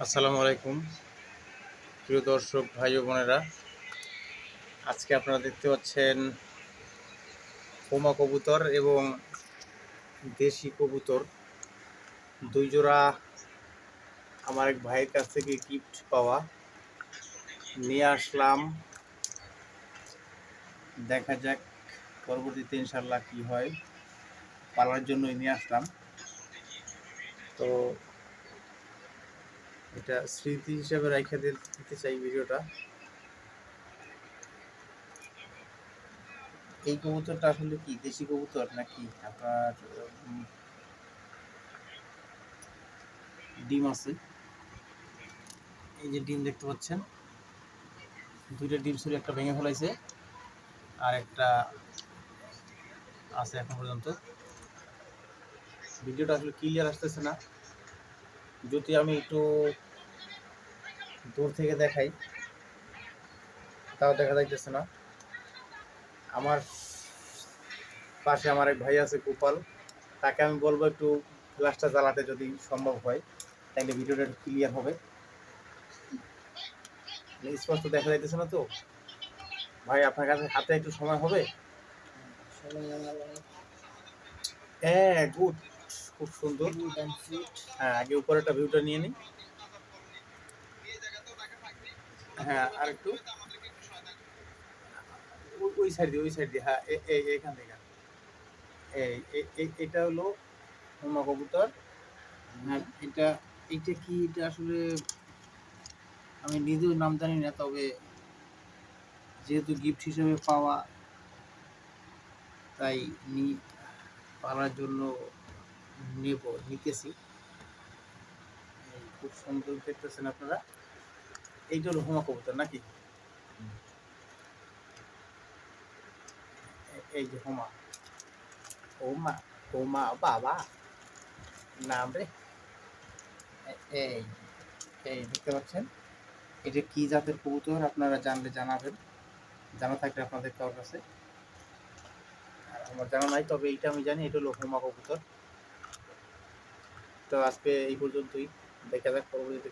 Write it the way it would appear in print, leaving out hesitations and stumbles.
আসসালামু আলাইকুম প্রিয় দর্শক ভাই ও বোনেরা। আজকে আপনারা দেখতে পাচ্ছেন হোমা কবুতর এবং দেশি কবুতর দুই জোড়া আমার এক ভাইয়ের কাছ থেকে গিফট পাওয়া নিয়ে আসলাম। দেখা যাক পরবর্তীতে ইনশাল্লাহ কি হয়, পালার জন্যই নিয়ে আসলাম। তো এটা স্মৃতি হিসাবে রেখে দিতে চাই ভিডিওটা। এই কবুতরটা আসলে কি দেশি কবুতর নাকি আপনার ডিম আছে? এই যে ডিম দেখতে পাচ্ছেন, দুইটা ডিম ছিল, একটা ভেঙে ফেলাইছে আর একটা আছে এখন পর্যন্ত। ভিডিওটা আসলে ক্লিয়ার আসতেছে না, যদি আমি একটু দূর থেকে দেখাই তাও দেখা যাইতেছে না। আমার পাশে আমার এক ভাই আছে গোপাল, তাকে আমি বলবো একটু ফ্ল্যাশটা জ্বালাতে যদি সম্ভব হয়, তাহলে ভিডিওটা একটু ক্লিয়ার হবে। স্পষ্ট দেখা যাইতেছে না তো ভাই, আপনার কাছে হাতে একটু সময় হবে? হ্যাঁ, গুড, খুব সুন্দর। হ্যাঁ, আগে উপরেরটা ভিউটা নিয়ে নিই। হ্যাঁ, আর একটু ওই সাইড দিয়ে, ওই সাইড দিয়ে, হ্যাঁ এইখান থেকে। এটা হলো হোমা কবুতর। হ্যাঁ, এটা কি, এটা আসলে আমি নিজেও নাম জানি না, তবে যেহেতু গিফট হিসেবে পাওয়া তাই পালার জন্য নিতেছি। খুব সুন্দর দেখতেছেন আপনারা। এইটা হলো হোমা কবুতর নাকি? এই যে হোমা, হোমা, হোমা বাবা নাম রে। এই এই দেখতে পাচ্ছেন, এটা কি জাতের কবুতর আপনারা জানলে জানাবেন, জানা থাকলে আপনাদের কারোর কাছে। আর আমার জানা নাই, তবে এইটা আমি জানি, এটা হলো হোমা কবুতর। তো আজকে এই পর্যন্তই, দেখা যাক পরবর্তীতে।